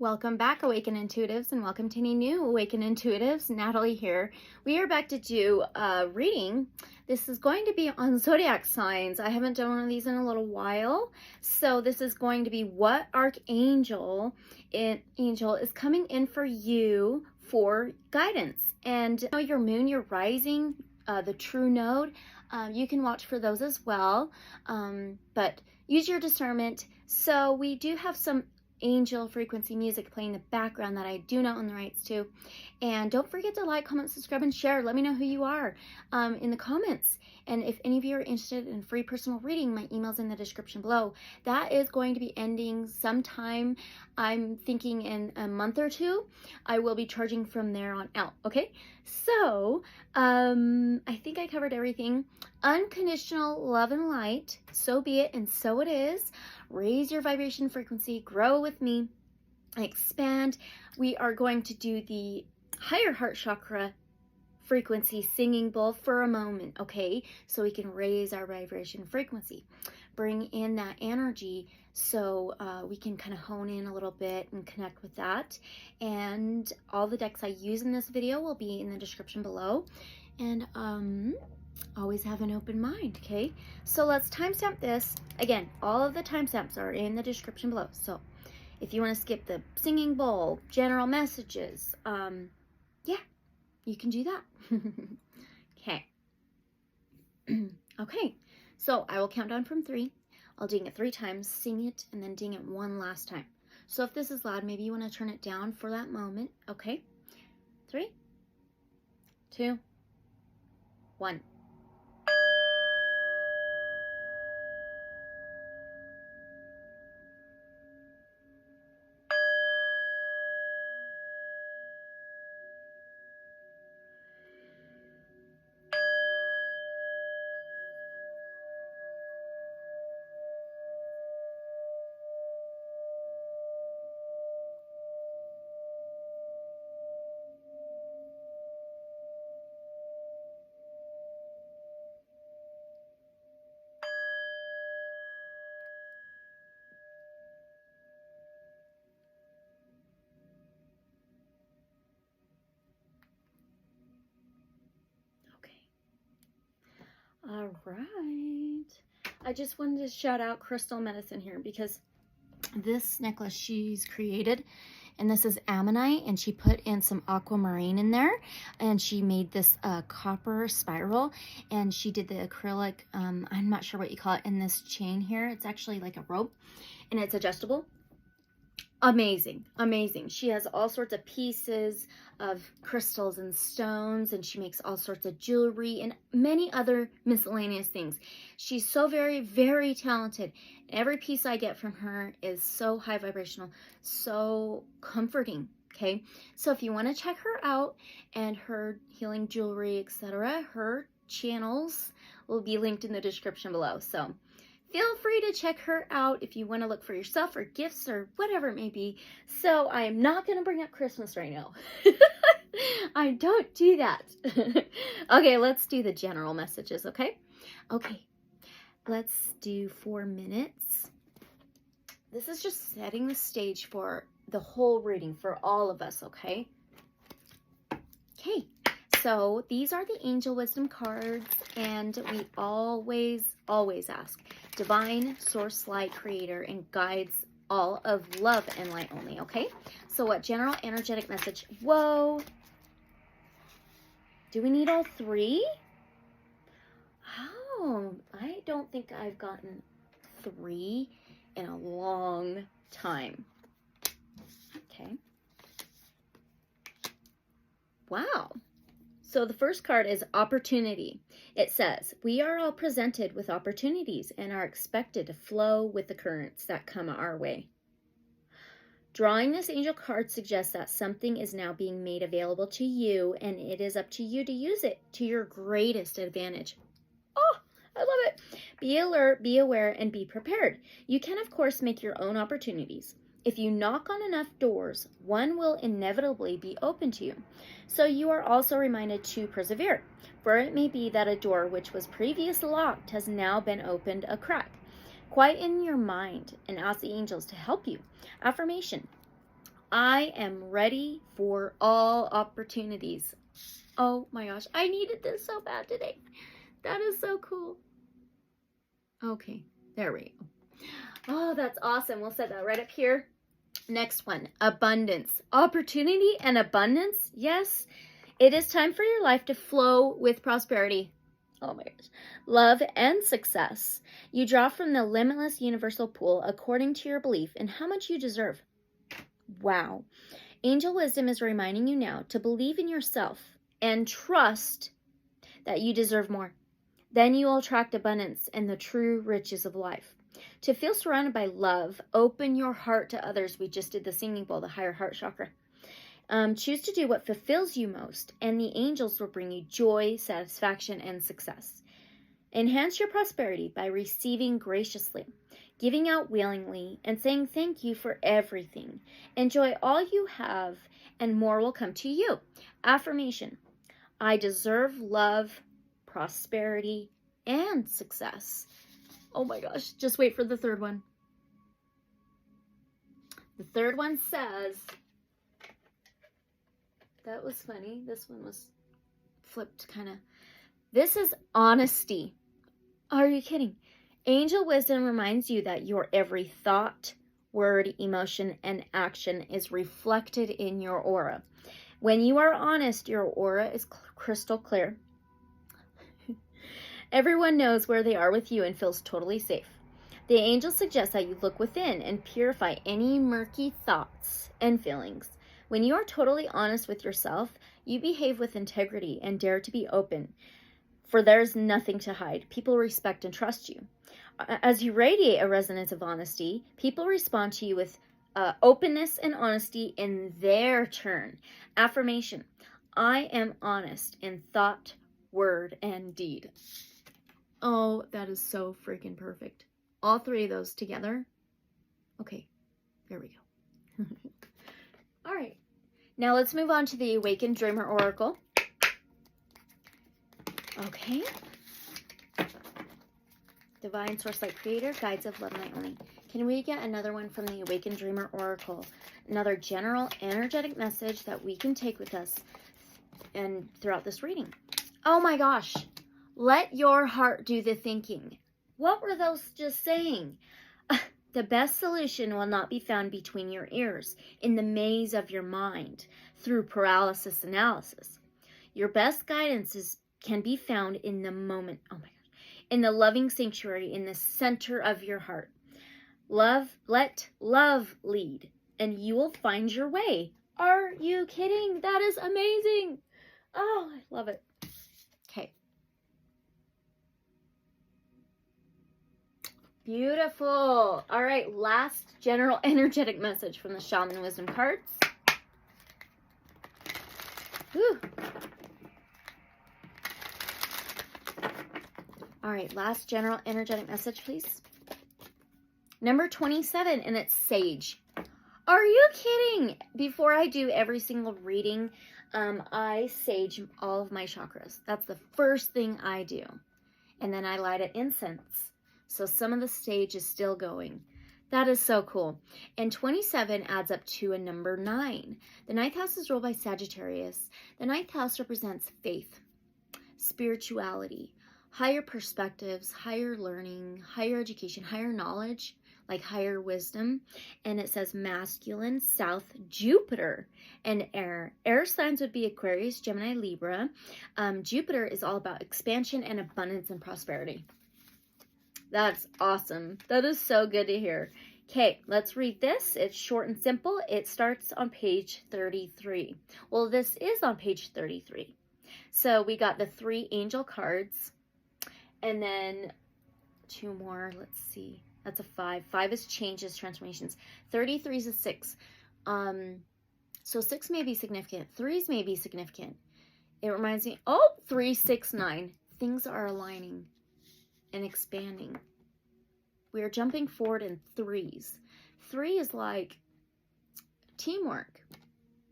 Welcome back, Awaken Intuitives, and welcome to any new Awaken Intuitives. Natalie here. We are back to do a reading. This is going to be on zodiac signs. I haven't done one of these in a little while. So this is going to be what archangel is coming in for you for guidance. And your moon, your rising, the true node, you can watch for those as well. But use your discernment. So we do have some angel frequency music playing in the background that I do not own the rights to. And don't forget to like, comment, subscribe, and share. Let me know who you are in the comments. And if any of you are interested in free personal reading, my email's in the description below. That is going to be ending sometime, I'm thinking in a month or two. I will be charging from there on out, okay? So, I think I covered everything. Unconditional love and light, so be it, and so it is. Raise your vibration frequency, grow with me, expand. We are going to do the higher heart chakra frequency singing bowl for a moment, okay? So we can raise our vibration frequency, bring in that energy so we can kind of hone in a little bit and connect with that. And all the decks I use in this video will be in the description below. And always have an open mind, okay? So let's timestamp this. Again, all of the timestamps are in the description below. So if you want to skip the singing bowl, general messages, yeah, you can do that. Okay. Okay, so I will count down from 3. I'll ding it 3 times, sing it, and then ding it one last time. So if this is loud, maybe you want to turn it down for that moment. Okay, 3, 2, 1. All right. I just wanted to shout out Crystal Medicine here because this necklace she's created, and this is ammonite, and she put in some aquamarine in there, and she made this copper spiral, and she did the acrylic, I'm not sure what you call it, in this chain here. It's actually like a rope, and it's adjustable. Amazing, amazing. She has all sorts of pieces of crystals and stones, and she makes all sorts of jewelry and many other miscellaneous things. She's so very, very talented. Every piece I get from her is so high vibrational, so comforting, okay? So if you want to check her out and her healing jewelry, etc., her channels will be linked in the description below. So feel free to check her out if you want to look for yourself or gifts or whatever it may be. So I am not going to bring up Christmas right now. I don't do that. Okay, let's do the general messages, okay? Okay, let's do 4 minutes. This is just setting the stage for the whole reading for all of us, okay? Okay. So these are the Angel Wisdom cards, and we always ask Divine Source Light Creator and Guides all of love and light only, okay? So what general energetic message? Whoa. Do we need all 3? Oh, I don't think I've gotten 3 in a long time. Okay. Wow. So the first card is opportunity. It says, we are all presented with opportunities and are expected to flow with the currents that come our way. Drawing this angel card suggests that something is now being made available to you, and it is up to you to use it to your greatest advantage. Oh, I love it. Be alert, be aware, and be prepared. You can, of course, make your own opportunities. If you knock on enough doors, one will inevitably be open to you. So you are also reminded to persevere, for it may be that a door which was previously locked has now been opened a crack. Quieten your mind and ask the angels to help you. Affirmation. I am ready for all opportunities. Oh my gosh, I needed this so bad today. That is so cool. Okay, there we go. Oh, that's awesome. We'll set that right up here. Next one, abundance. Opportunity and abundance. Yes, it is time for your life to flow with prosperity. Oh my gosh. Love and success. You draw from the limitless universal pool according to your belief in how much you deserve. Wow. Angel wisdom is reminding you now to believe in yourself and trust that you deserve more. Then you will attract abundance and the true riches of life. To feel surrounded by love, open your heart to others. We just did the singing bowl, the higher heart chakra. Choose to do what fulfills you most, and the angels will bring you joy, satisfaction, and success. Enhance your prosperity by receiving graciously, giving out willingly, and saying thank you for everything. Enjoy all you have, and more will come to you. Affirmation: I deserve love, prosperity, and success. Oh my gosh, just wait for the third one. The third one says, that was funny. This one was flipped kind of. This is honesty. Are you kidding? Angel wisdom reminds you that your every thought, word, emotion, and action is reflected in your aura. When you are honest, your aura is crystal clear. Everyone knows where they are with you and feels totally safe. The angels suggest that you look within and purify any murky thoughts and feelings. When you are totally honest with yourself, you behave with integrity and dare to be open, for there's nothing to hide. People respect and trust you. As you radiate a resonance of honesty, people respond to you with openness and honesty in their turn. Affirmation: I am honest in thought, word, and deed. Oh, that is so freaking perfect. All three of those together. Okay, there we go. All right. Now let's move on to the Awakened Dreamer Oracle. Okay. Divine Source Light Creator, Guides of Love Night Only. Can we get another one from the Awakened Dreamer Oracle? Another general energetic message that we can take with us and throughout this reading. Oh my gosh. Let your heart do the thinking. What were those just saying? The best solution will not be found between your ears, in the maze of your mind, through paralysis analysis. Your best guidance can be found in the moment. Oh my God. In the loving sanctuary, in the center of your heart. Let love lead, and you will find your way. Are you kidding? That is amazing. Oh, I love it. Okay. Beautiful. All right, last general energetic message from the Shaman Wisdom cards. Whew. All right, last general energetic message, please. Number 27, and it's Sage. Are you kidding? Before I do every single reading, I sage all of my chakras. That's the first thing I do. And then I light an incense. So some of the sage is still going. That is so cool. And 27 adds up to a number 9. The 9th house is ruled by Sagittarius. The 9th house represents faith, spirituality, higher perspectives, higher learning, higher education, higher knowledge, like higher wisdom. And it says masculine, south, Jupiter, and air. Air signs would be Aquarius, Gemini, Libra. Jupiter is all about expansion and abundance and prosperity. That's awesome. That is so good to hear. Okay, let's read this. It's short and simple. It starts on page 33. Well, this is on page 33. So we got the 3 angel cards. And then 2 more. Let's see. That's a 5. 5 is changes, transformations. 33 is a 6. So 6 may be significant. 3s may be significant. It reminds me, 3, 6, 9. Things are aligning and expanding. We are jumping forward in 3s. 3 is like teamwork,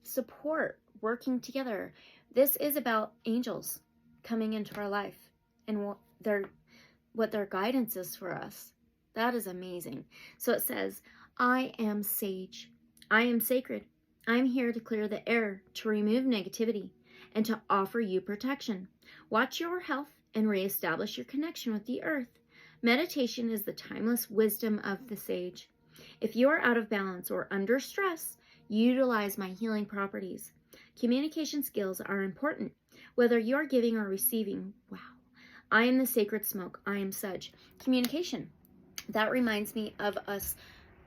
support, working together. This is about angels coming into our life and what their guidance is for us. That is amazing. So it says, I am sage. I am sacred. I'm here to clear the air, to remove negativity, and to offer you protection. Watch your health and reestablish your connection with the earth. Meditation is the timeless wisdom of the sage. If you are out of balance or under stress, utilize my healing properties. Communication skills are important, whether you're giving or receiving. Wow. I am the sacred smoke. I am Sag. Communication. That reminds me of us.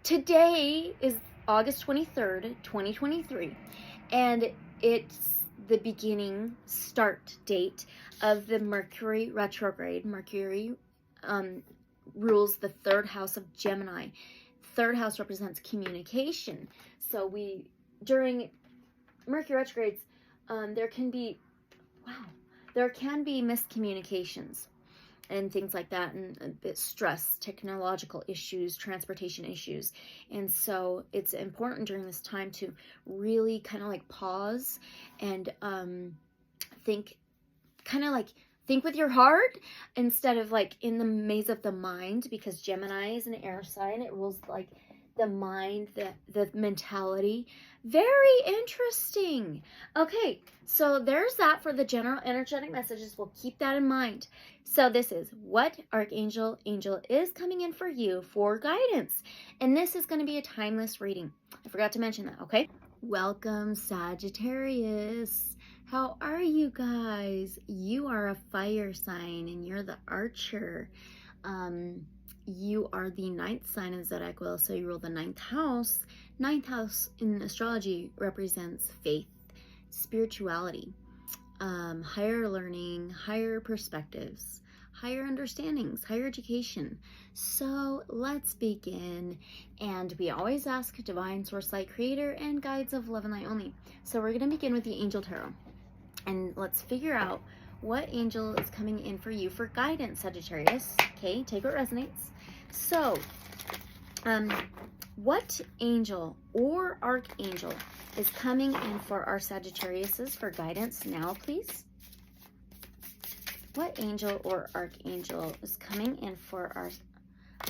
Today is August 23rd, 2023, and it's the beginning start date of the Mercury retrograde. Mercury rules the third house of Gemini. Third house represents communication. So during Mercury retrogrades, there can be miscommunications and things like that, and a bit stress, technological issues, transportation issues. And so it's important during this time to really kind of like pause and think with your heart instead of like in the maze of the mind, because Gemini is an air sign. It rules like the mind, the mentality. Very interesting. Okay, so there's that for the general energetic messages. We'll keep that in mind. So this is what Archangel Angel is coming in for you for guidance. And this is going to be a timeless reading. I forgot to mention that, okay? Welcome, Sagittarius. How are you guys? You are a fire sign and you're the archer. You are the 9th sign of the zodiac wheel, so you rule the 9th house. 9th house in astrology represents faith, spirituality, higher learning, higher perspectives, higher understandings, higher education. So let's begin. And we always ask Divine Source Light Creator and guides of love and light only. So we're going to begin with the Angel Tarot. And let's figure out what angel is coming in for you for guidance, Sagittarius. Okay, take what resonates. So, what angel or archangel is coming in for our Sagittariuses for guidance now, please? What angel or archangel is coming in for our...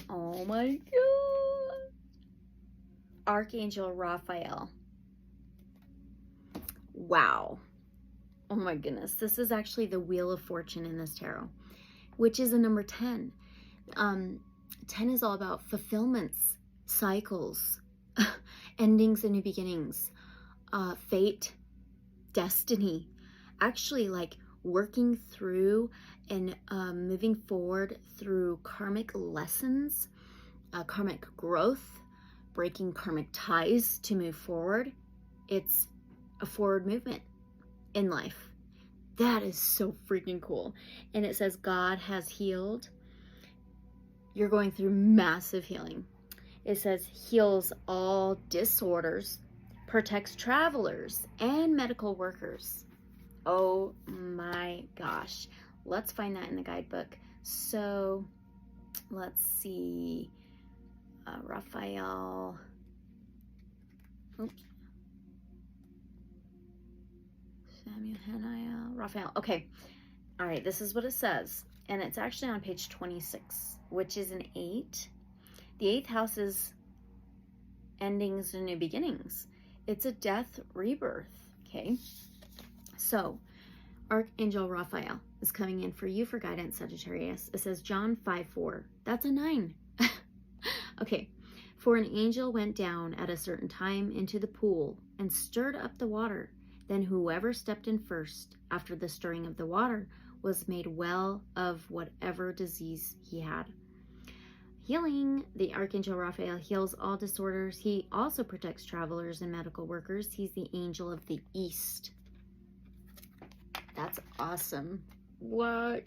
Oh my God! Archangel Raphael. Wow. Oh my goodness. This is actually the Wheel of Fortune in this tarot, which is a number 10. 10 is all about fulfillments, cycles, endings and new beginnings, fate, destiny, actually like working through and moving forward through karmic lessons, karmic growth, breaking karmic ties to move forward. It's a forward movement in life. That is so freaking cool. And it says God has healed. You're going through massive healing. It says heals all disorders, protects travelers and medical workers. Oh my gosh. Let's find that in the guidebook. So let's see. Raphael. Oops. Samuel, Hananiah, Raphael. Okay. All right. This is what it says. And it's actually on page 26, which is an 8. The 8th house is endings and new beginnings. It's a death rebirth. Okay. So Archangel Raphael is coming in for you for guidance, Sagittarius. It says John 5:4. That's a 9. Okay. For an angel went down at a certain time into the pool and stirred up the water. Then whoever stepped in first after the stirring of the water was made well of whatever disease he had. Healing, the Archangel Raphael heals all disorders. He also protects travelers and medical workers. He's the angel of the East. That's awesome. What?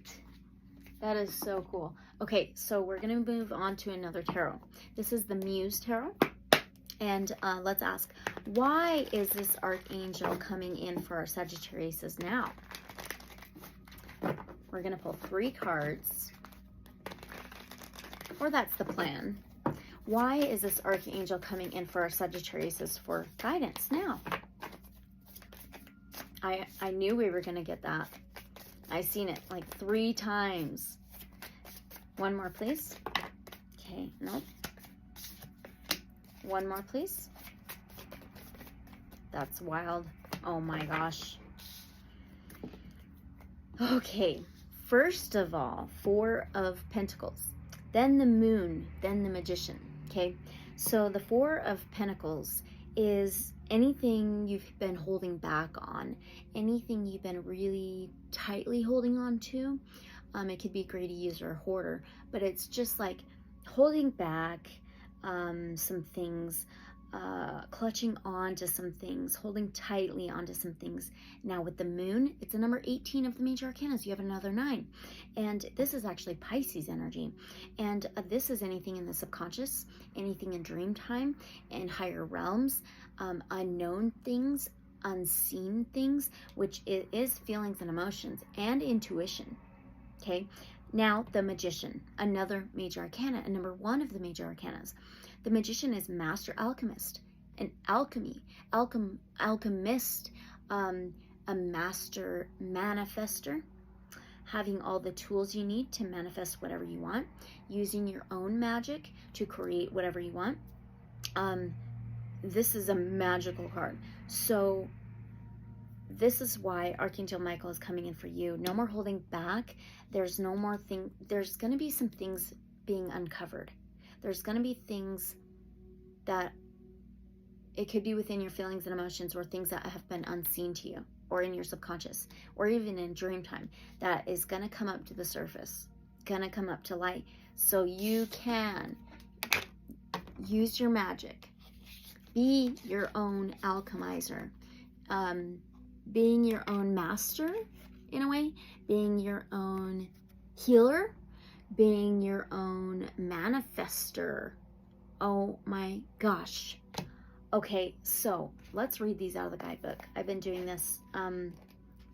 That is so cool. Okay, so we're going to move on to another tarot. This is the Muse Tarot. And let's ask, why is this archangel coming in for our Sagittariuses now? We're going to pull 3 cards. Or that's the plan. Why is this archangel coming in for our Sagittariuses for guidance now? I knew we were going to get that. I've seen it like 3 times. One more, please. Okay, nope. One more, please. That's wild. Oh my gosh. Okay, first of all, Four of Pentacles, then the Moon, then the Magician. Okay, so the Four of Pentacles is anything you've been holding back on, anything you've been really tightly holding on to. It could be greedy user or hoarder, but it's just like holding back some things, clutching on to some things, holding tightly onto some things. Now with the Moon, it's a number 18 of the major arcana, so you have another 9. And this is actually Pisces energy. And this is anything in the subconscious, anything in dream time and higher realms, unknown things, unseen things, which is feelings and emotions and intuition. Okay, now the Magician, another major arcana, and number 1 of the major arcanas. The Magician is master alchemist, an alchemist, a master manifester, having all the tools you need to manifest whatever you want, using your own magic to create whatever you want. This is a magical card. So this is why Archangel Michael is coming in for you. No more holding back. There's no more thing. There's going to be some things being uncovered. There's going to be things that it could be within your feelings and emotions, or things that have been unseen to you, or in your subconscious, or even in dream time, that is going to come up to the surface, going to come up to light, so you can use your magic, be your own alchemizer, being your own master in a way, being your own healer, being your own manifester. Oh my gosh. Okay, so let's read these out of the guidebook. I've been doing this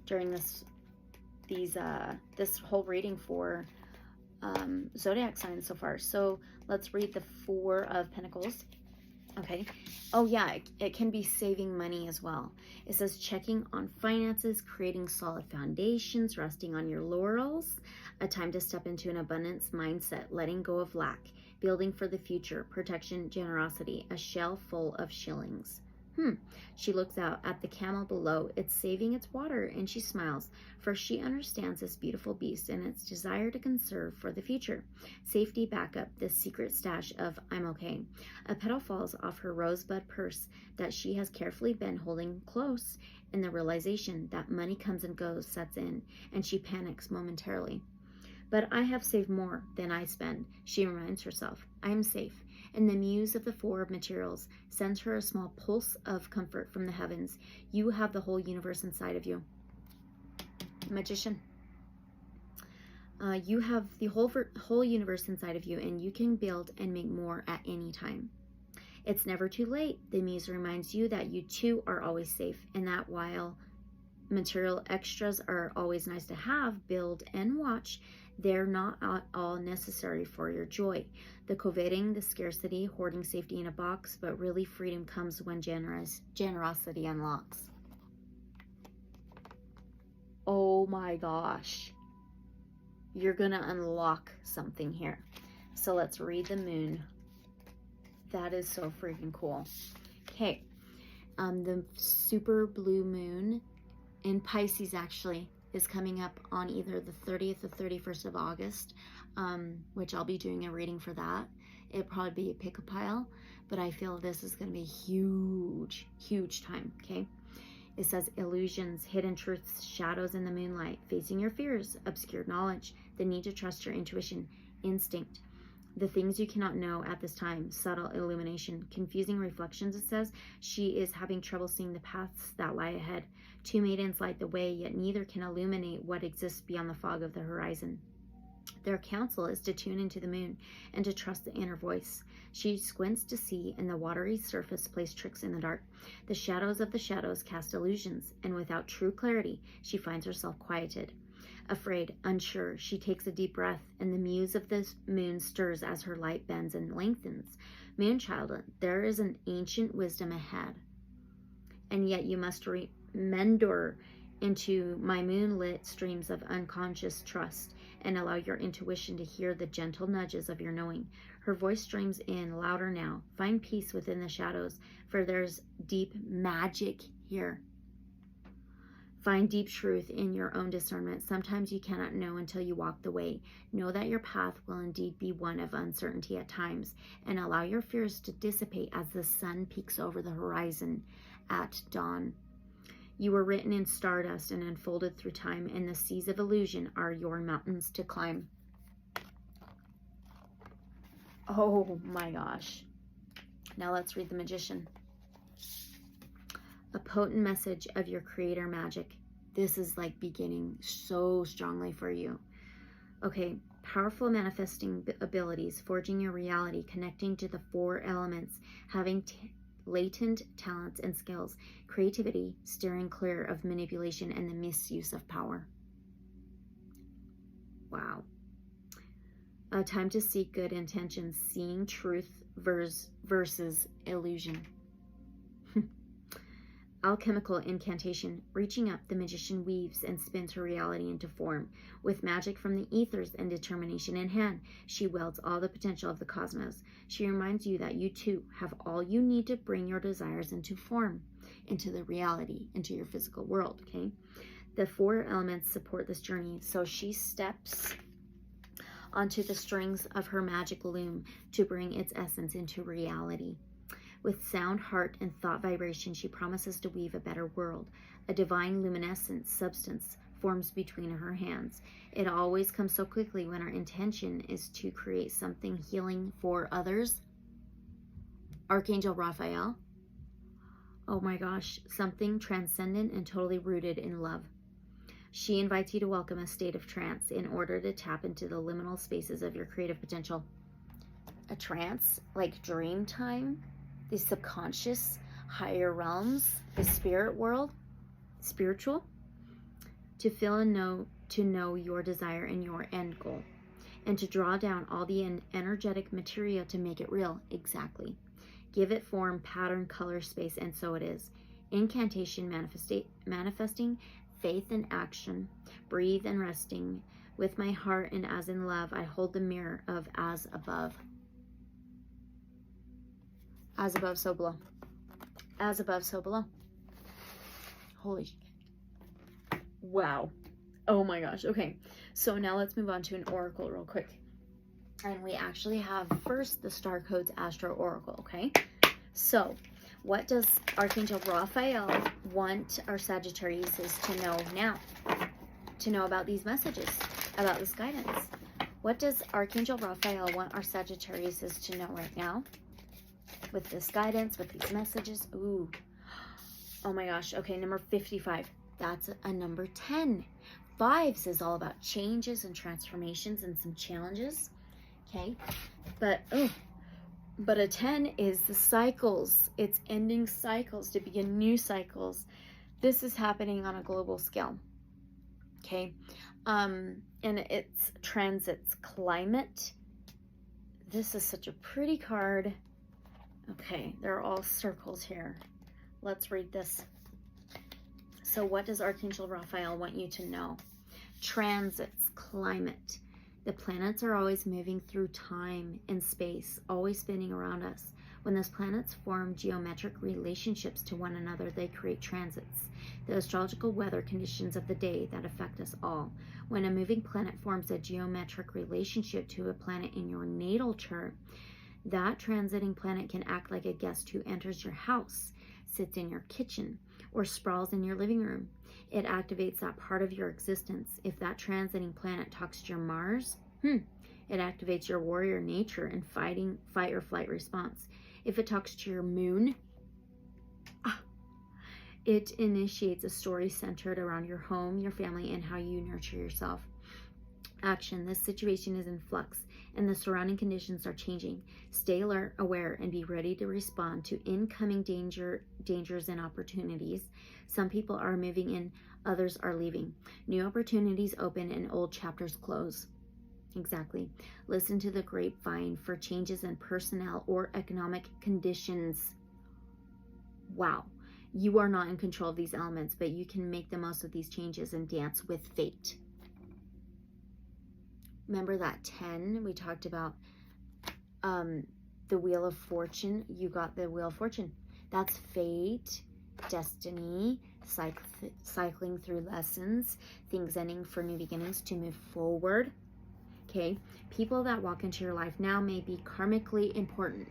during this whole reading for zodiac signs so far. So let's read the Four of Pentacles. Okay. Oh yeah, it can be saving money as well. It says checking on finances, creating solid foundations, resting on your laurels, a time to step into an abundance mindset, letting go of lack, building for the future, protection, generosity, a shell full of shillings. She looks out at the camel below. It's saving its water, and she smiles, for she understands this beautiful beast and its desire to conserve for the future. Safety backup, this secret stash of I'm okay. A petal falls off her rosebud purse that she has carefully been holding close, and the realization that money comes and goes sets in, and she panics momentarily. But I have saved more than I spend, she reminds herself. I am safe. And the Muse of the Four of Materials sends her a small pulse of comfort from the heavens. You have the whole universe inside of you. Magician. You have the whole universe inside of you, and you can build and make more at any time. It's never too late. The Muse reminds you that you too are always safe, and that while material extras are always nice to have, build, and watch, they're not all necessary for your joy. The coveting, the scarcity, hoarding safety in a box, but really freedom comes when generosity unlocks. Oh my gosh. You're gonna unlock something here. So let's read the Moon. That is so freaking cool. Okay. The super blue moon in Pisces actually is coming up on either the 30th or 31st of August, which I'll be doing a reading for that. It'll probably be a pick-a-pile, but I feel this is going to be huge, huge time, okay? It says illusions, hidden truths, shadows in the moonlight, facing your fears, obscured knowledge, the need to trust your intuition, instinct, the things you cannot know at this time, subtle illumination, confusing reflections. It says she is having trouble seeing the paths that lie ahead. Two maidens light the way, yet neither can illuminate what exists beyond the fog of the horizon. Their counsel is to tune into the moon and to trust the inner voice. She squints to see, and the watery surface plays tricks in the dark. The shadows of the shadows cast illusions, and without true clarity, she finds herself quieted. Afraid, unsure, she takes a deep breath, and the muse of the moon stirs as her light bends and lengthens. Moonchild, there is an ancient wisdom ahead, and yet you must remember into my moonlit streams of unconscious trust and allow your intuition to hear the gentle nudges of your knowing. Her voice streams in louder now. Find peace within the shadows, for there's deep magic here. Find deep truth in your own discernment. Sometimes you cannot know until you walk the way. Know that your path will indeed be one of uncertainty at times, and allow your fears to dissipate as the sun peeks over the horizon at dawn. You were written in stardust and unfolded through time, and the seas of illusion are your mountains to climb. Oh my gosh. Now let's read the Magician. A potent message of your creator magic. This is like beginning so strongly for you. Okay, powerful manifesting abilities, forging your reality, connecting to the 4 elements, having latent talents and skills, creativity, steering clear of manipulation and the misuse of power. Wow. Time to seek good intentions, seeing truth versus illusion. Alchemical incantation. Reaching up, the magician weaves and spins her reality into form. With magic from the ethers and determination in hand, she wields all the potential of the cosmos. She reminds you that you too have all you need to bring your desires into form, into the reality, into your physical world, okay? The 4 elements support this journey, so she steps onto the strings of her magic loom to bring its essence into reality. With sound heart and thought vibration, she promises to weave a better world. A divine luminescent substance forms between her hands. It always comes so quickly when our intention is to create something healing for others. Archangel Raphael. Oh my gosh, something transcendent and totally rooted in love. She invites you to welcome a state of trance in order to tap into the liminal spaces of your creative potential. A trance, like dream time? The subconscious, higher realms, the spirit world, spiritual, to feel and know your desire and your end goal, and to draw down all the energetic material to make it real. Exactly. Give it form, pattern, color, space, and so it is. Incantation, manifesting, faith and action, breathe and resting. With my heart and as in love, I hold the mirror of as above. As above, so below. As above, so below. Holy wow. Oh my gosh. Okay, so now let's move on to an oracle real quick. And we actually have first the Starcodes Astro Oracle, okay? So, what does Archangel Raphael want our Sagittariuses to know now? To know about these messages, about this guidance. What does Archangel Raphael want our Sagittariuses to know right now? With this guidance, with these messages. Ooh. Oh my gosh. Okay, number 55. That's a number 10. 5s is all about changes and transformations and some challenges. Okay. But a 10 is the cycles. It's ending cycles to begin new cycles. This is happening on a global scale. Okay. And it's transits, climate. This is such a pretty card. Okay, there are all circles here. Let's read this. So what does Archangel Raphael want you to know? Transits, climate. The planets are always moving through time and space, always spinning around us. When those planets form geometric relationships to one another, they create transits, the astrological weather conditions of the day that affect us all. When a moving planet forms a geometric relationship to a planet in your natal chart, that transiting planet can act like a guest who enters your house, sits in your kitchen, or sprawls in your living room. It activates that part of your existence. If that transiting planet talks to your Mars, it activates your warrior nature and fight or flight response. If it talks to your moon, it initiates a story centered around your home, your family, and how you nurture yourself. Action. This situation is in flux, and the surrounding conditions are changing. Stay alert, aware, and be ready to respond to incoming dangers and opportunities. Some people are moving in, others are leaving. New opportunities open and old chapters close. Exactly. Listen to the grapevine for changes in personnel or economic conditions. Wow. You are not in control of these elements, but you can make the most of these changes and dance with fate. Remember that 10 we talked about The Wheel of Fortune, you got the Wheel of Fortune. That's fate, destiny, cycling through lessons, things ending for new beginnings to move forward. Okay, people that walk into your life now may be karmically important.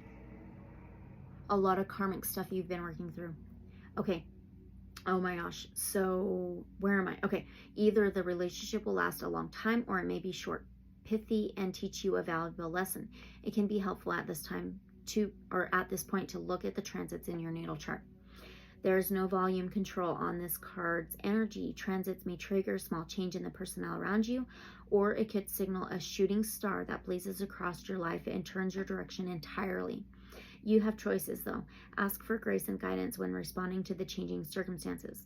A lot of karmic stuff you've been working through. Okay, oh my gosh, so where am I? Okay, either the relationship will last a long time or it may be short, pithy, and teach you a valuable lesson. It can be helpful at this time at this point to look at the transits in your natal chart. There is no volume control on this card's energy. Transits may trigger a small change in the personnel around you, or it could signal a shooting star that blazes across your life and turns your direction entirely. You have choices, though. Ask for grace and guidance when responding to the changing circumstances.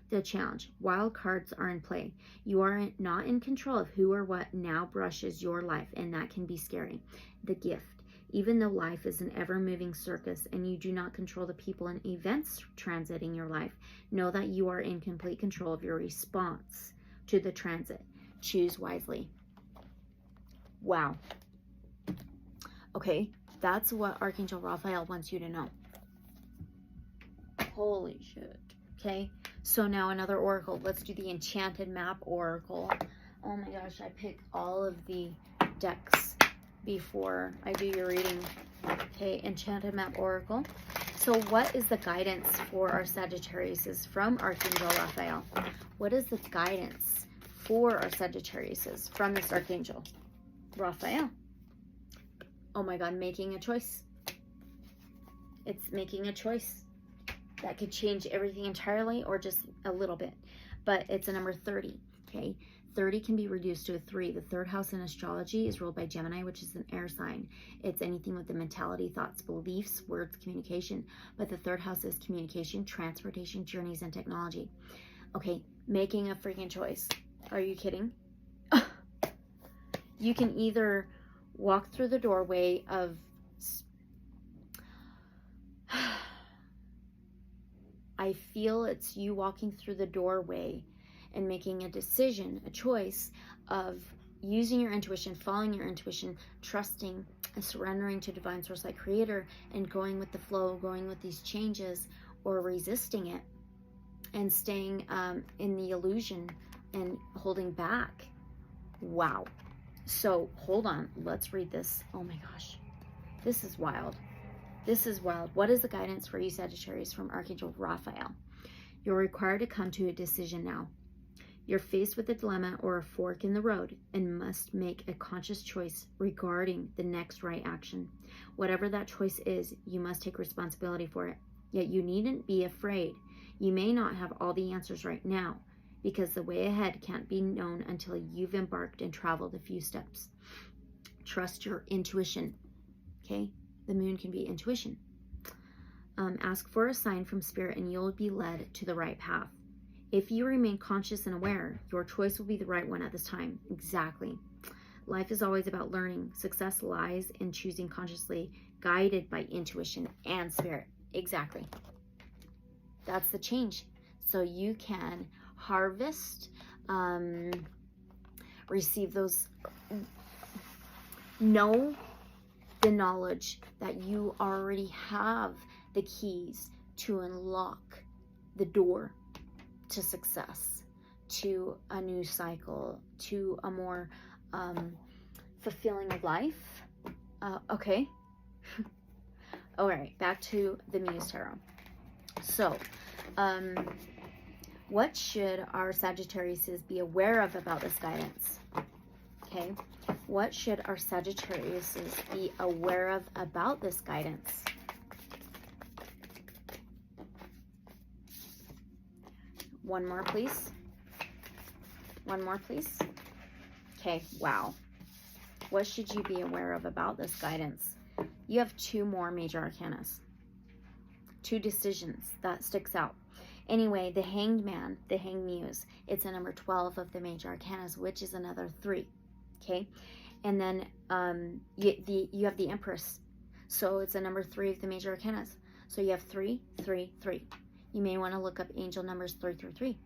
The challenge: wild cards are in play. You are not in control of who or what now brushes your life, and that can be scary. The gift: even though life is an ever-moving circus and you do not control the people and events transiting your life, know that you are in complete control of your response to the transit. Choose wisely. Wow. Okay, that's what Archangel Raphael wants you to know. Holy shit. Okay, so now another oracle. Let's do the Enchanted Map Oracle. Oh my gosh, I pick all of the decks before I do your reading. Okay, Enchanted Map Oracle. So what is the guidance for our Sagittariuses from Archangel Raphael? What is the guidance for our Sagittariuses from this Archangel Raphael? Oh my God, making a choice. It's making a choice that could change everything entirely or just a little bit. But it's a number 30, okay? 30 can be reduced to a 3. The third house in astrology is ruled by Gemini, which is an air sign. It's anything with the mentality, thoughts, beliefs, words, communication. But the third house is communication, transportation, journeys, and technology. Okay, making a freaking choice. Are you kidding? You can either walk through the doorway of I feel it's you walking through the doorway and making a decision, a choice of using your intuition, following your intuition, trusting and surrendering to divine source like creator and going with the flow, going with these changes, or resisting it and staying in the illusion and holding back. Wow. So hold on, let's read this. Oh my gosh, this is wild. This is wild. What is the guidance for you, Sagittarius, from Archangel Raphael? You're required to come to a decision now. You're faced with a dilemma or a fork in the road and must make a conscious choice regarding the next right action. Whatever that choice is, you must take responsibility for it. Yet you needn't be afraid. You may not have all the answers right now, because the way ahead can't be known until you've embarked and traveled a few steps. Trust your intuition, okay? The moon can be intuition. Ask for a sign from spirit and you'll be led to the right path. If you remain conscious and aware, your choice will be the right one at this time. Exactly. Life is always about learning. Success lies in choosing consciously, guided by intuition and spirit. Exactly. That's the change. So you can harvest, receive those, know the knowledge that you already have the keys to unlock the door to success, to a new cycle, to a more fulfilling life. Okay. All right, back to the Muse Tarot. So, what should our Sagittariuses be aware of about this guidance? Okay, what should our Sagittariuses be aware of about this guidance? One more, please. One more, please. Okay, wow. What should you be aware of about this guidance? You have 2 more major arcanas. 2 decisions. That sticks out. Anyway, the Hanged Man, the Hanged Muse, it's a number 12 of the major arcanas, which is another 3. Okay, and then you have the Empress, so it's a number 3 of the major arcanas. So you have 3, 3, 3. You may want to look up angel numbers 333.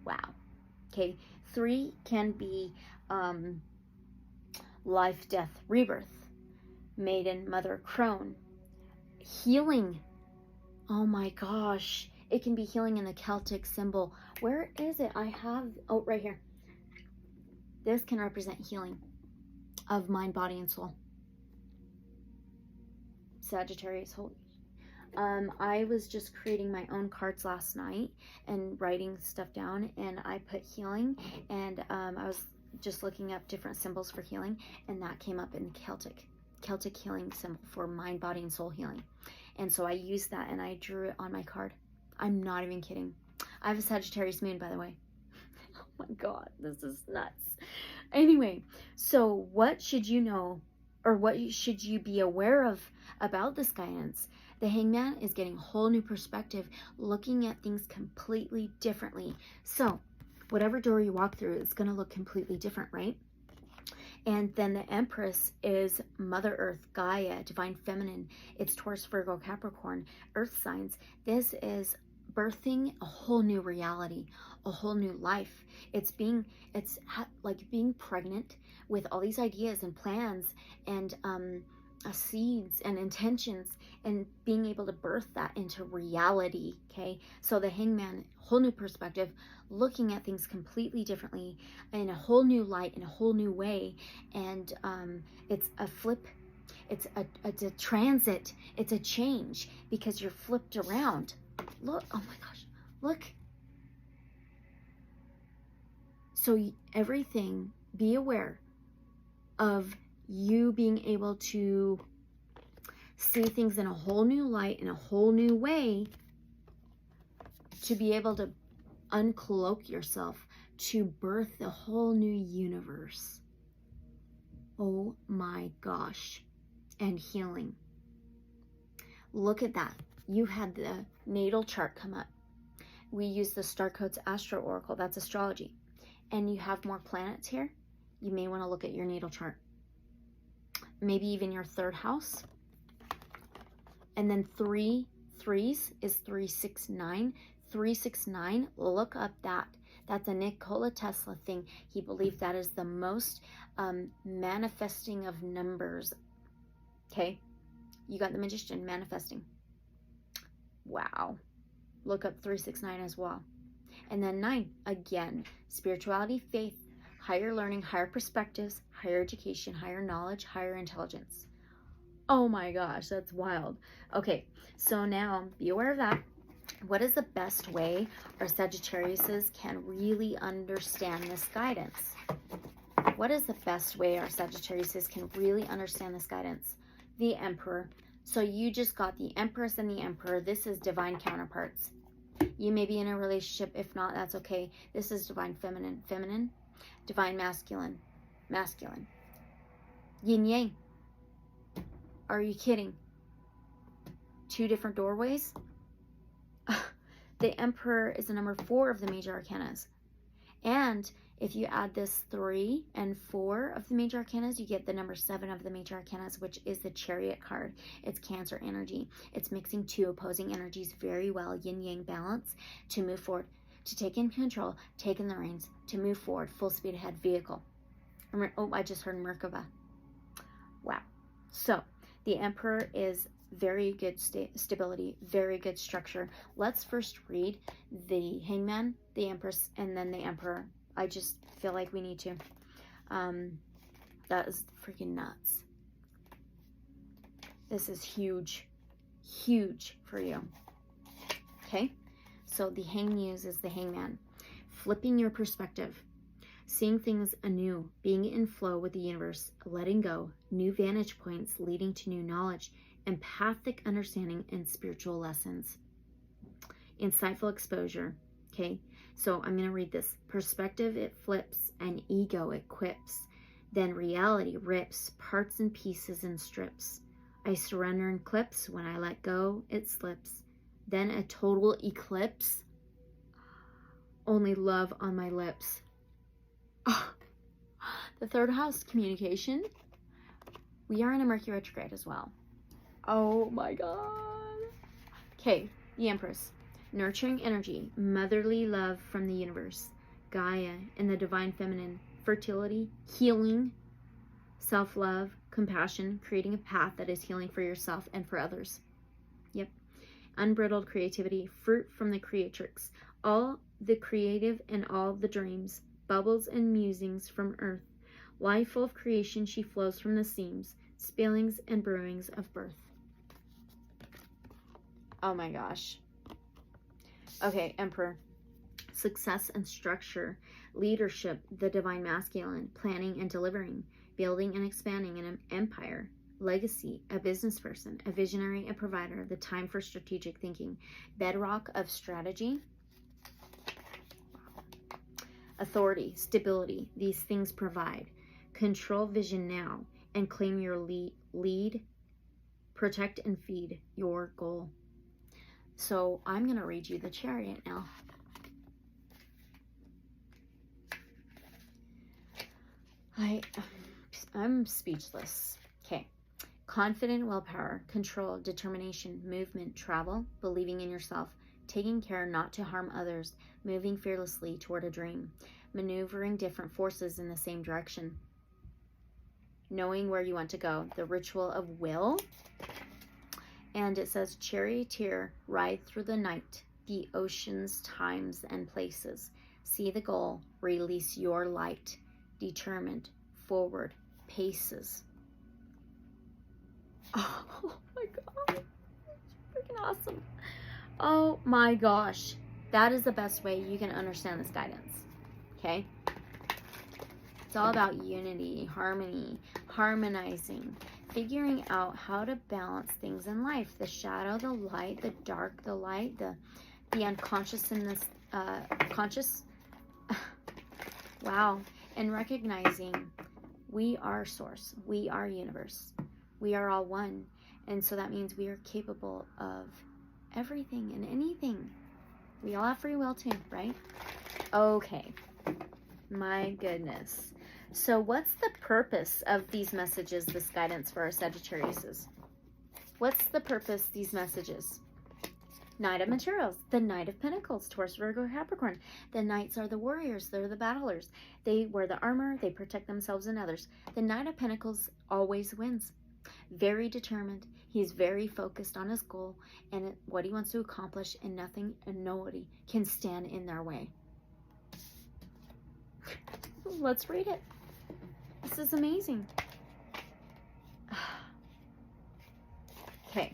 Wow. Okay, 3 can be life, death, rebirth. Maiden, Mother, Crone. Healing. Oh my gosh. It can be healing in the Celtic symbol. Where is it? I have, oh, right here. This can represent healing of mind, body, and soul. Sagittarius, holy. I was just creating my own cards last night and writing stuff down, and I put healing, and I was just looking up different symbols for healing, and that came up in Celtic healing symbol for mind, body, and soul healing. And so I used that and I drew it on my card. I'm not even kidding. I have a Sagittarius moon, by the way. Oh my God, this is nuts. Anyway, so what should you know, or what should you be aware of about this guidance? The Hangman is getting a whole new perspective, looking at things completely differently. So whatever door you walk through, it's going to look completely different, right? And then the Empress is Mother Earth, Gaia, Divine Feminine. It's Taurus, Virgo, Capricorn, Earth signs. This is birthing a whole new reality, a whole new life. It's like being pregnant with all these ideas and plans and seeds and intentions, and being able to birth that into reality. Okay, so the Hangman, whole new perspective, looking at things completely differently in a whole new light, in a whole new way. And it's a flip, it's a transit, it's a change, because you're flipped around. Look, oh my gosh, look. So everything, be aware of you being able to see things in a whole new light, in a whole new way, to be able to uncloak yourself, to birth a whole new universe. Oh my gosh. And healing. Look at that. You had the natal chart come up. We use the Starcodes Astro Oracle. That's astrology. And you have more planets here. You may want to look at your natal chart. Maybe even your third house. And then 3 threes is 369. 369, look up that. That's a Nikola Tesla thing. He believed that is the most manifesting of numbers. Okay, you got the Magician manifesting. Wow. Look up 369 as well. And then 9, again, spirituality, faith, higher learning, higher perspectives, higher education, higher knowledge, higher intelligence. Oh my gosh, that's wild. Okay, so now be aware of that. What is the best way our Sagittariuses can really understand this guidance? What is the best way our Sagittariuses can really understand this guidance? The Emperor. So you just got the Empress and the Emperor. This is divine counterparts. You may be in a relationship. If not, that's okay. This is divine feminine. Feminine. Divine masculine. Masculine. Yin yang. Are you kidding? 2 different doorways? The Emperor is the number 4 of the major arcanas. And if you add this 3 and 4 of the major arcanas, you get the number 7 of the major arcanas, which is the Chariot card. It's Cancer energy. It's mixing 2 opposing energies very well, yin-yang balance, to move forward, to take in control, take in the reins, to move forward, full speed ahead vehicle. Oh, I just heard Merkaba. Wow. So the Emperor is very good stability, very good structure. Let's first read the Hangman, the Empress, and then the Emperor. I just feel like we need to. That is freaking nuts. This is huge, huge for you. Okay, so the Hang Muse is the Hangman. Flipping your perspective, seeing things anew, being in flow with the universe, letting go, new vantage points leading to new knowledge, empathic understanding, and spiritual lessons. Insightful exposure. Okay, so I'm going to read this. Perspective, it flips, and ego, it quips. Then reality rips, parts and pieces and strips. I surrender and clips. When I let go, it slips. Then a total eclipse. Only love on my lips. Oh, the third house, communication. We are in a Mercury retrograde as well. Oh my God. Okay, the Empress. Nurturing energy, motherly love from the universe. Gaia and the divine feminine. Fertility, healing, self-love, compassion, creating a path that is healing for yourself and for others. Yep. Unbridled creativity, fruit from the creatrix, all the creative and all the dreams, bubbles and musings from earth. Life full of creation, she flows from the seams, spillings and brewings of birth. Oh my gosh. Okay, Emperor. Success and structure, leadership, the divine masculine, planning and delivering, building and expanding an empire, legacy, a business person, a visionary, a provider, the time for strategic thinking, bedrock of strategy, authority, stability, these things provide, control vision now, and claim your lead, protect and feed your goal. So I'm going to read you the Chariot now. I'm speechless. Okay. Confident willpower, control, determination, movement, travel, believing in yourself, taking care not to harm others, moving fearlessly toward a dream, maneuvering different forces in the same direction, knowing where you want to go, the ritual of will. And it says, charioteer, ride through the night, the oceans, times, and places. See the goal, release your light, determined, forward, paces. Oh my God, freaking awesome. Oh my gosh, that is the best way you can understand this guidance, okay? It's all about unity, harmony, harmonizing, figuring out how to balance things in life. The shadow, the light, the dark, the light, the unconscious and this conscious. Wow. And recognizing we are source, we are universe, we are all one. And so that means we are capable of everything and anything. We all have free will too, right? Okay. My goodness. So what's the purpose of these messages, this guidance for our Sagittariuses? What's the purpose, these messages? Knight of Materials, the Knight of Pentacles, Taurus, Virgo, Capricorn. The Knights are the warriors. They're the battlers. They wear the armor. They protect themselves and others. The Knight of Pentacles always wins. Very determined. He's very focused on his goal and what he wants to accomplish, and nothing and nobody can stand in their way. Let's read it. This is amazing. Okay.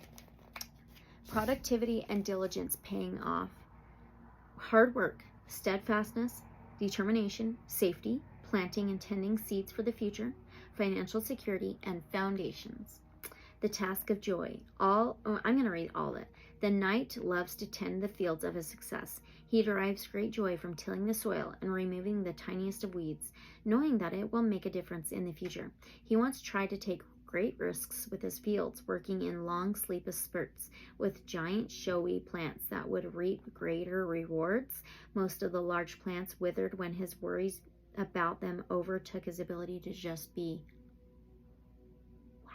Productivity and diligence paying off. Hard work, steadfastness, determination, safety, planting and tending seeds for the future, financial security, and foundations. The task of joy. I'm going to read all of it. The knight loves to tend the fields of his success. He derives great joy from tilling the soil and removing the tiniest of weeds, knowing that it will make a difference in the future. He once tried to take great risks with his fields, working in long sleepless spurts with giant showy plants that would reap greater rewards. Most of the large plants withered when his worries about them overtook his ability to just be. Wow.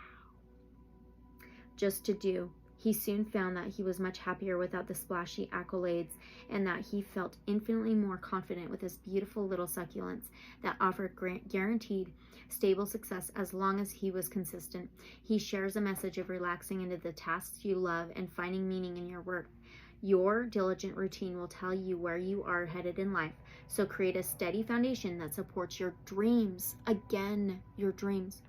Just to do. He soon found that he was much happier without the splashy accolades, and that he felt infinitely more confident with his beautiful little succulents that offered guaranteed stable success as long as he was consistent. He shares a message of relaxing into the tasks you love and finding meaning in your work. Your diligent routine will tell you where you are headed in life. So create a steady foundation that supports your dreams. Again, your dreams.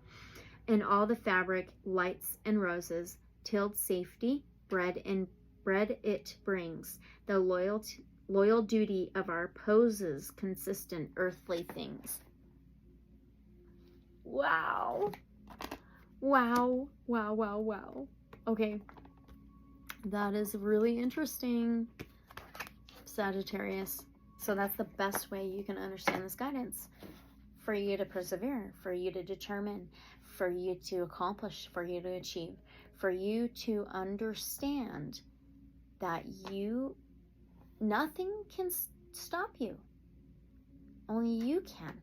And all the fabric, lights, and roses, tilled safety, bread it brings. The loyal duty of our poses, consistent earthly things. Wow. Wow. Wow, wow, wow. Okay. That is really interesting, Sagittarius. So that's the best way you can understand this guidance. For you to persevere, for you to determine, for you to accomplish, for you to achieve, for you to understand that nothing can stop you. Only you can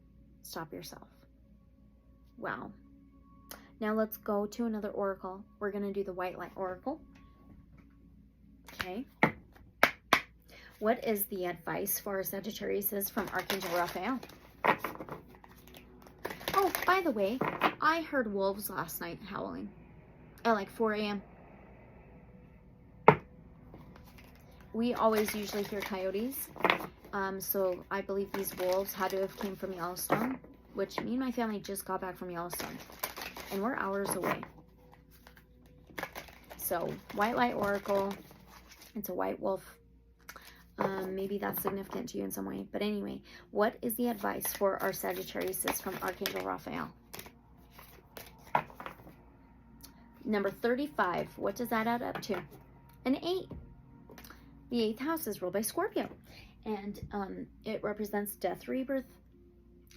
stop yourself. Wow. Now let's go to another oracle. We're going to do the White Light Oracle. Okay. What is the advice for Sagittarius from Archangel Raphael? Oh, by the way, I heard wolves last night howling at like 4 a.m. We always usually hear coyotes. So I believe these wolves had to have came from Yellowstone, which me and my family just got back from Yellowstone. And we're hours away. So, white light oracle. It's a white wolf. Maybe that's significant to you in some way. But anyway, what is the advice for our Sagittarius from Archangel Raphael? Number 35. What does that add up to? An 8. The 8th house is ruled by Scorpio. And it represents death, rebirth.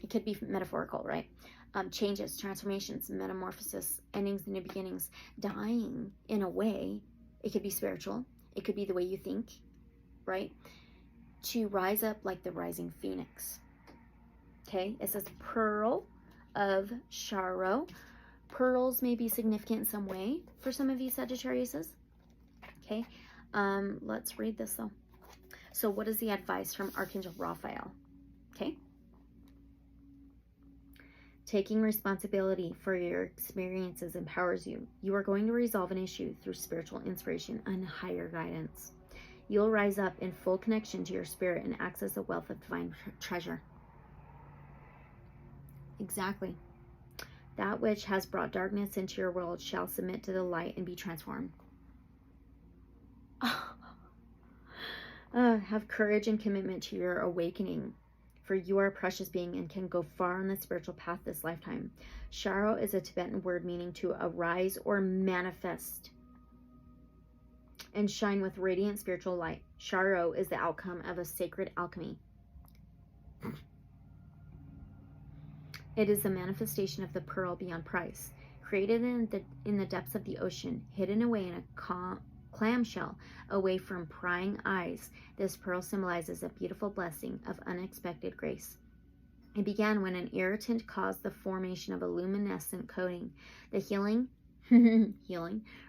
It could be metaphorical, right? Changes, transformations, metamorphosis, endings and new beginnings, dying in a way. It could be spiritual. It could be the way you think, right? To rise up like the rising phoenix. Okay, it says pearl of Sharo. Pearls may be significant in some way for some of these Sagittariuses. Okay, let's read this though. So what is the advice from Archangel Raphael? Okay. Taking responsibility for your experiences empowers you. You are going to resolve an issue through spiritual inspiration and higher guidance. You'll rise up in full connection to your spirit and access a wealth of divine treasure. Exactly. That which has brought darkness into your world shall submit to the light and be transformed. Have courage and commitment to your awakening, for you are a precious being and can go far on the spiritual path this lifetime. Sharo is a Tibetan word meaning to arise or manifest and shine with radiant spiritual light. Sharo is the outcome of a sacred alchemy. It is the manifestation of the pearl beyond price, created in the depths of the ocean, hidden away in a clamshell away from prying eyes. This pearl symbolizes a beautiful blessing of unexpected grace. It began when an irritant caused the formation of a luminescent coating. The healing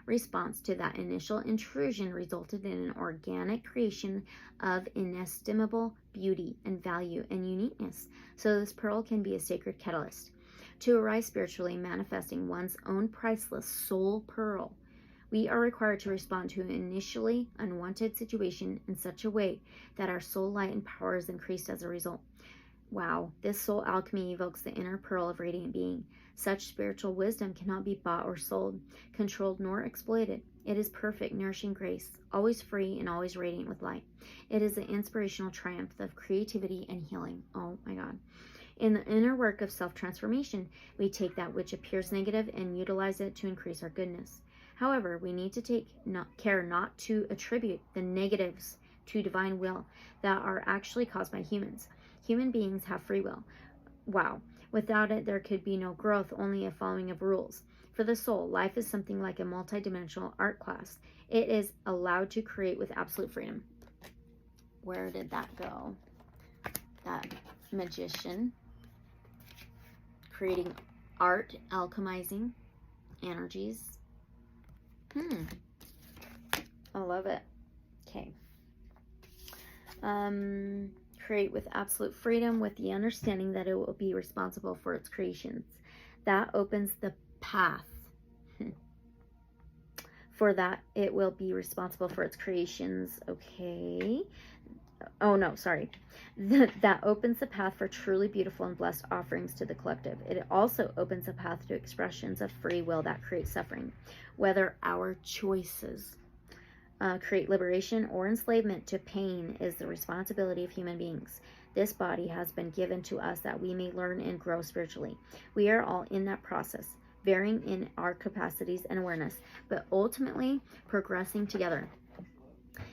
response to that initial intrusion resulted in an organic creation of inestimable beauty and value and uniqueness. So this pearl can be a sacred catalyst to arise spiritually, manifesting one's own priceless soul pearl. We are required to respond to an initially unwanted situation in such a way that our soul light and power is increased as a result. Wow, this soul alchemy evokes the inner pearl of radiant being. Such spiritual wisdom cannot be bought or sold, controlled, nor exploited. It is perfect, nourishing grace, always free and always radiant with light. It is the inspirational triumph of creativity and healing. Oh my God. In the inner work of self-transformation, we take that which appears negative and utilize it to increase our goodness. However, we need to take care not to attribute the negatives to divine will that are actually caused by humans. Human beings have free will. Wow. Without it, there could be no growth, only a following of rules. For the soul, life is something like a multidimensional art class. It is allowed to create with absolute freedom. Where did that go? That magician. Creating art, alchemizing energies. I love it. Okay. Create with absolute freedom with the understanding that it will be responsible for its creations. That opens the path. For that, it will be responsible for its creations. Okay. Oh, no, sorry. That opens the path for truly beautiful and blessed offerings to the collective. It also opens a path to expressions of free will that create suffering. Whether our choices create liberation or enslavement to pain is the responsibility of human beings. This body has been given to us that we may learn and grow spiritually. We are all in that process, varying in our capacities and awareness, but ultimately progressing together.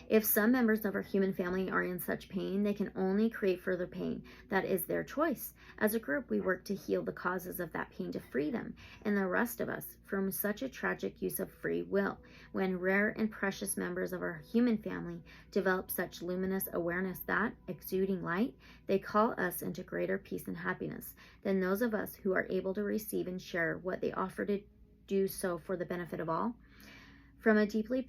If some members of our human family are in such pain, they can only create further pain. That is their choice. As a group, we work to heal the causes of that pain, to free them and the rest of us from such a tragic use of free will. When rare and precious members of our human family develop such luminous awareness that, exuding light, they call us into greater peace and happiness than those of us who are able to receive and share what they offer to do so for the benefit of all. From a deeply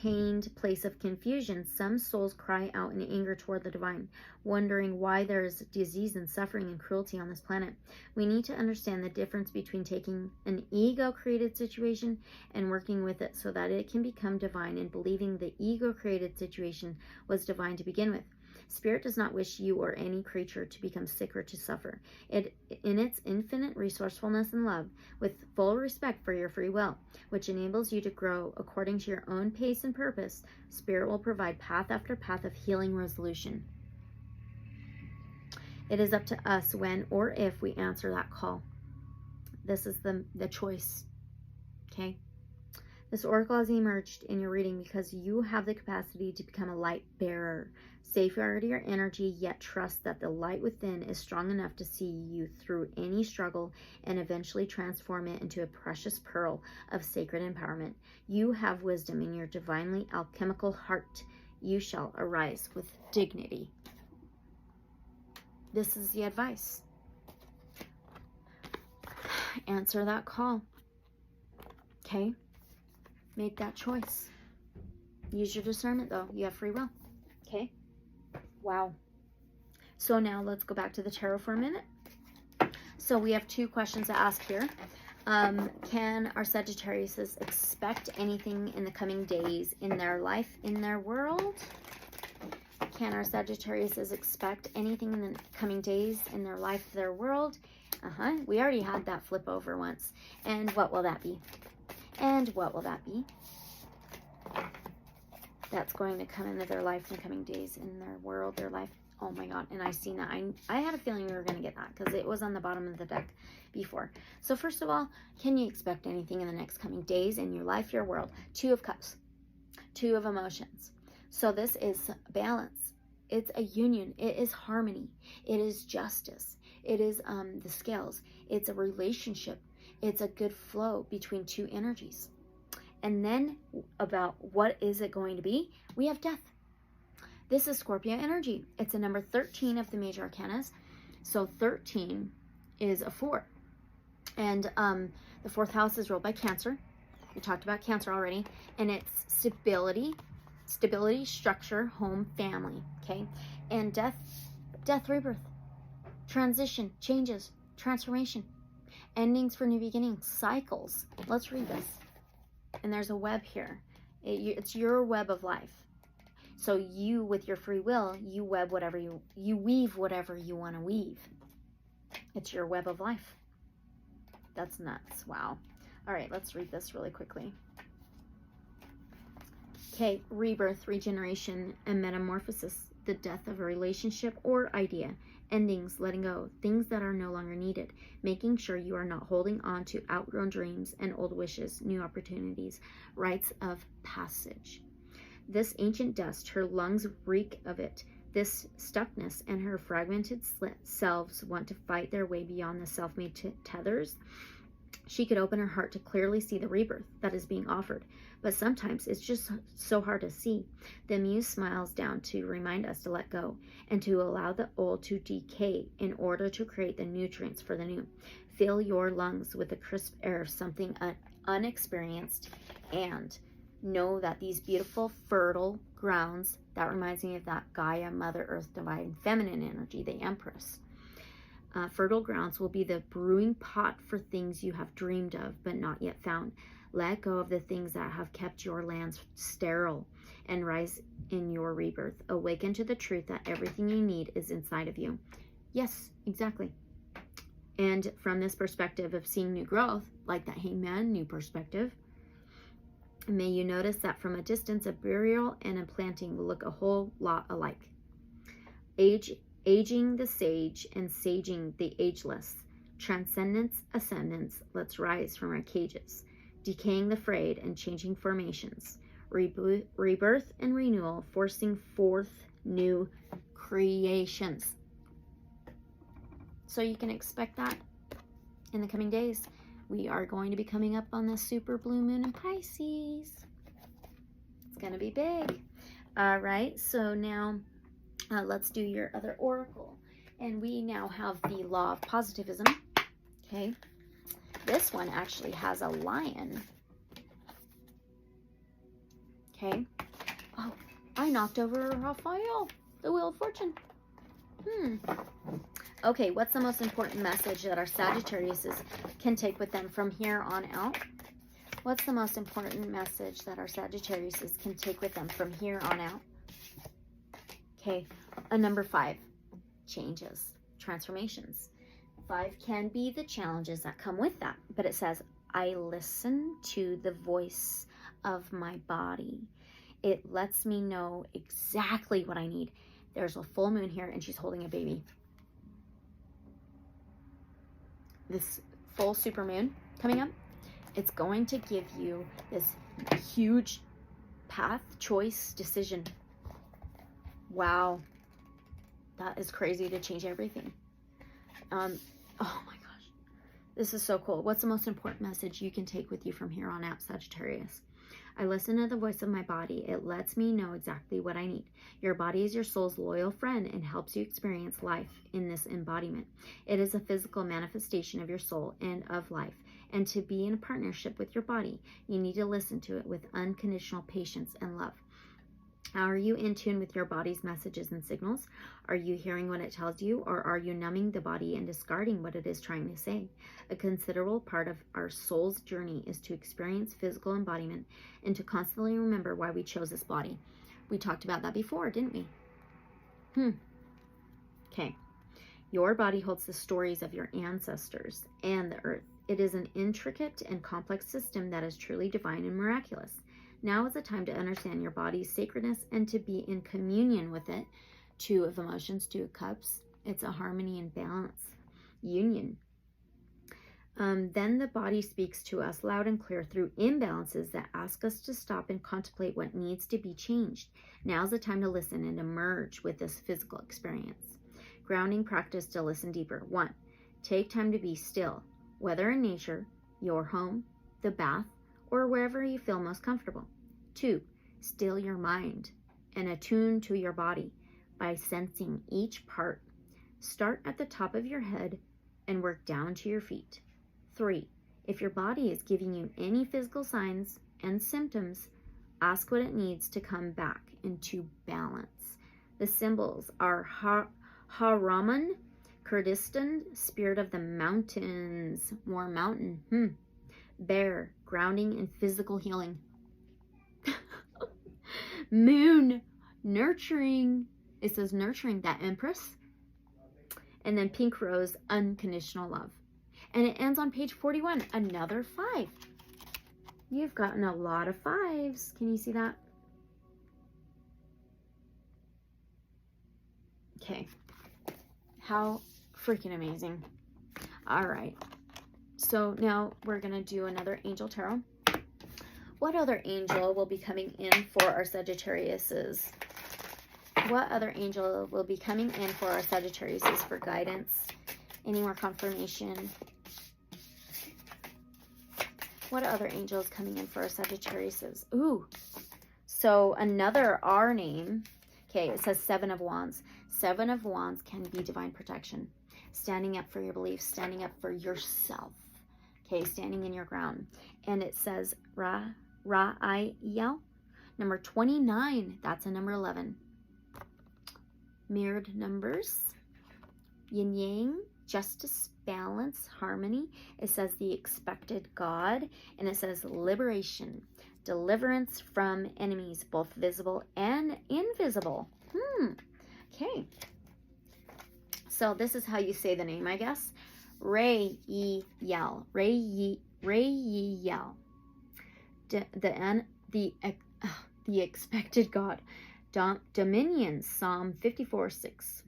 pained place of confusion, some souls cry out in anger toward the divine, wondering why there is disease and suffering and cruelty on this planet. We need to understand the difference between taking an ego-created situation and working with it so that it can become divine, and believing the ego-created situation was divine to begin with. Spirit does not wish you or any creature to become sick or to suffer. It, in its infinite resourcefulness and love, with full respect for your free will, which enables you to grow according to your own pace and purpose, Spirit will provide path after path of healing resolution. It is up to us when or if we answer that call. This is the choice. Okay? This oracle has emerged in your reading because you have the capacity to become a light bearer. Safeguard your energy, yet trust that the light within is strong enough to see you through any struggle and eventually transform it into a precious pearl of sacred empowerment. You have wisdom in your divinely alchemical heart. You shall arise with dignity. This is the advice. Answer that call. Okay? Make that choice. Use your discernment, though. You have free will. Okay? Wow. So now let's go back to the tarot for a minute. So we have two questions to ask here. Can our Sagittariuses expect anything in the coming days in their life, in their world? Can our Sagittariuses expect anything in the coming days in their life, their world? We already had that flip over once. And what will that be? And what will that be? That's going to come into their life in the coming days, in their world, their life. Oh my God. And I've seen that. I had a feeling we were going to get that because it was on the bottom of the deck before. So first of all, can you expect anything in the next coming days in your life, your world? Two of Cups, Two of Emotions. So this is balance. It's a union. It is harmony. It is justice. It is the scales. It's a relationship. It's a good flow between two energies. And then about what is it going to be? We have death. This is Scorpio energy. It's a number 13 of the major arcanas. So 13 is a 4. And the 4th house is ruled by Cancer. We talked about Cancer already. And it's stability, structure, home, family. Okay? And death, rebirth, transition, changes, transformation, endings for new beginnings, cycles. Let's read this. And there's a web here. It's your web of life. So you, with your free will, you weave whatever you want to weave. It's your web of life. That's nuts. Wow. All right, let's read this really quickly. Okay, rebirth, regeneration, and metamorphosis. The death of a relationship or idea. Endings, letting go, things that are no longer needed, making sure you are not holding on to outgrown dreams and old wishes, new opportunities, rites of passage. This ancient dust, her lungs reek of it. This stuckness and her fragmented selves want to fight their way beyond the self-made tethers. She could open her heart to clearly see the rebirth that is being offered, but sometimes it's just so hard to see. The Muse smiles down to remind us to let go and to allow the old to decay in order to create the nutrients for the new. Fill your lungs with the crisp air of something unexperienced, and know that these beautiful, fertile grounds, that reminds me of that Gaia, Mother Earth, Divine Feminine energy, the Empress. Fertile grounds will be the brewing pot for things you have dreamed of but not yet found. Let go of the things that have kept your lands sterile and rise in your rebirth. Awaken to the truth that everything you need is inside of you. Yes, exactly. And from this perspective of seeing new growth, like that Hangman, new perspective, may you notice that from a distance, a burial and a planting will look a whole lot alike. Aging the sage and saging the ageless. Transcendence, ascendance, let's rise from our cages. Decaying the frayed and changing formations. Rebirth and renewal, forcing forth new creations. So you can expect that in the coming days. We are going to be coming up on the super blue moon in Pisces. It's going to be big. All right, so now let's do your other oracle. And we now have the law of positivism. Okay. This one actually has a lion. Okay. Oh, I knocked over Raphael, the Wheel of Fortune. Okay, what's the most important message that our Sagittariuses can take with them from here on out? What's the most important message that our Sagittariuses can take with them from here on out? Okay, number 5, changes, transformations. 5 can be the challenges that come with that, but it says, I listen to the voice of my body. It lets me know exactly what I need. There's a full moon here and she's holding a baby. This full super moon coming up, it's going to give you this huge path, choice, decision. Wow. That is crazy to change everything. Oh my gosh. This is so cool. What's the most important message you can take with you from here on out, Sagittarius? I listen to the voice of my body. It lets me know exactly what I need. Your body is your soul's loyal friend and helps you experience life in this embodiment. It is a physical manifestation of your soul and of life. And to be in a partnership with your body, you need to listen to it with unconditional patience and love. Are you in tune with your body's messages and signals? Are you hearing what it tells you, or are you numbing the body and discarding what it is trying to say? A considerable part of our soul's journey is to experience physical embodiment and to constantly remember why we chose this body. We talked about that before, didn't we? Okay. Your body holds the stories of your ancestors and the earth. It is an intricate and complex system that is truly divine and miraculous. Now is the time to understand your body's sacredness and to be in communion with it. 2 of emotions, 2 of cups. It's a harmony and balance, union. Then the body speaks to us loud and clear through imbalances that ask us to stop and contemplate what needs to be changed. Now's the time to listen and emerge with this physical experience. Grounding practice to listen deeper. 1, take time to be still, whether in nature, your home, the bath, or wherever you feel most comfortable. 2, still your mind and attune to your body by sensing each part. Start at the top of your head and work down to your feet. 3, if your body is giving you any physical signs and symptoms, ask what it needs to come back into balance. The symbols are Haraman, Kurdistan, spirit of the mountains, more mountain. Bear, grounding and physical healing. Moon, nurturing. It says nurturing, that Empress. And then pink rose, unconditional love. And it ends on page 41, another 5. You've gotten a lot of 5s. Can you see that? Okay. How freaking amazing. All right. So now we're going to do another angel tarot. What other angel will be coming in for our Sagittariuses? What other angel will be coming in for our Sagittariuses for guidance? Any more confirmation? What other angel is coming in for our Sagittariuses? Ooh. So another R name. Okay, it says 7 of Wands. 7 of Wands can be divine protection. Standing up for your beliefs, standing up for yourself. Okay, standing in your ground. And it says Ra'ayel, number 29. That's a number 11. Mirrored numbers. Yin Yang, justice, balance, harmony. It says the expected God. And it says liberation, deliverance from enemies, both visible and invisible. Okay. So this is how you say the name, I guess. Ra'ayel. Ra'ayel. The expected God. Dominion, Psalm 54:6.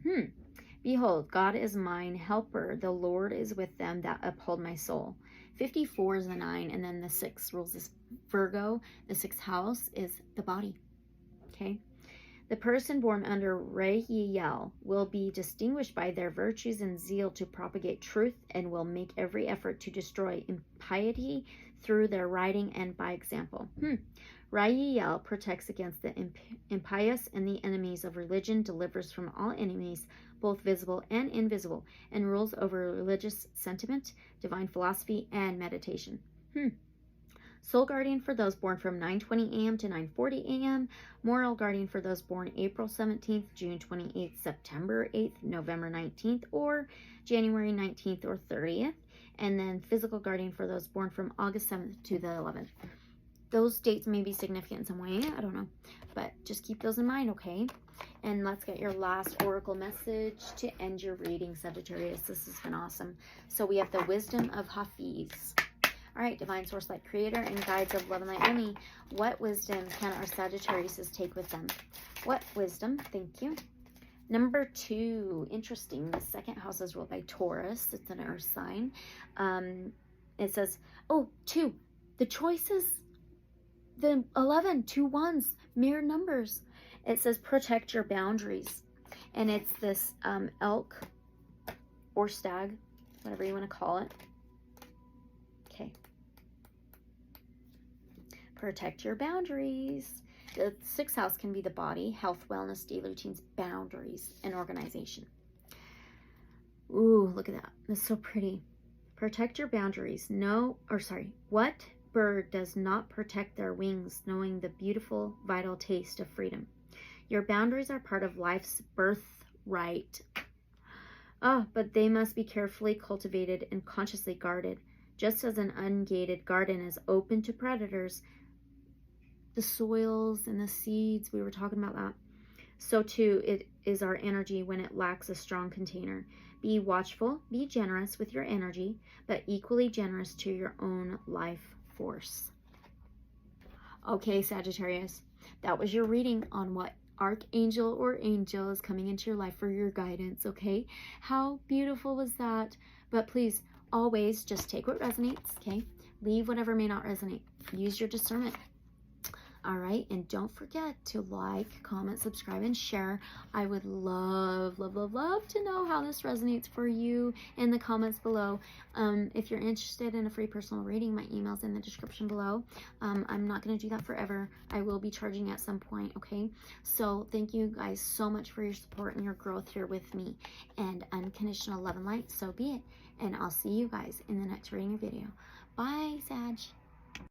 Behold, God is mine helper. The Lord is with them that uphold my soul. 54 is the 9, and then the 6 rules this Virgo. The 6th house is the body. Okay. The person born under Ra'ayel will be distinguished by their virtues and zeal to propagate truth and will make every effort to destroy impiety through their writing and by example. Ra'ayel protects against the impious and the enemies of religion, delivers from all enemies, both visible and invisible, and rules over religious sentiment, divine philosophy, and meditation. Soul Guardian for those born from 9:20 a.m. to 9:40 a.m. Moral Guardian for those born April 17th, June 28th, September 8th, November 19th, or January 19th or 30th. And then Physical Guardian for those born from August 7th to the 11th. Those dates may be significant in some way. I don't know. But just keep those in mind, okay? And let's get your last oracle message to end your reading, Sagittarius. This has been awesome. So we have the wisdom of Hafiz. All right, divine source, light creator, and guides of love and light only. What wisdom can our Sagittariuses take with them? What wisdom? Thank you. Number 2, interesting. The second house is ruled by Taurus. It's an earth sign. It says, oh, 2. The choices, the 11, 2 ones, mirror numbers. It says protect your boundaries. And it's this elk or stag, whatever you want to call it. Okay. Protect your boundaries. The 6th house can be the body, health, wellness, daily routines, boundaries, and organization. Ooh, look at that. That's so pretty. Protect your boundaries. What bird does not protect their wings, knowing the beautiful, vital taste of freedom? Your boundaries are part of life's birthright. But they must be carefully cultivated and consciously guarded. Just as an ungated garden is open to predators, the soils and the seeds, we were talking about that, so too it is our energy when it lacks a strong container. Be watchful, be generous with your energy, but equally generous to your own life force. Okay, Sagittarius, that was your reading on what archangel or angel is coming into your life for your guidance, okay? How beautiful was that? But please, always just take what resonates, okay? Leave whatever may not resonate. Use your discernment. All right, and don't forget to like, comment, subscribe, and share. I would love, love, love, love to know how this resonates for you in the comments below. If you're interested in a free personal reading, my email's in the description below. I'm not going to do that forever. I will be charging at some point, okay? So thank you guys so much for your support and your growth here with me. And unconditional love and light, so be it. And I'll see you guys in the next reading video. Bye, Sag.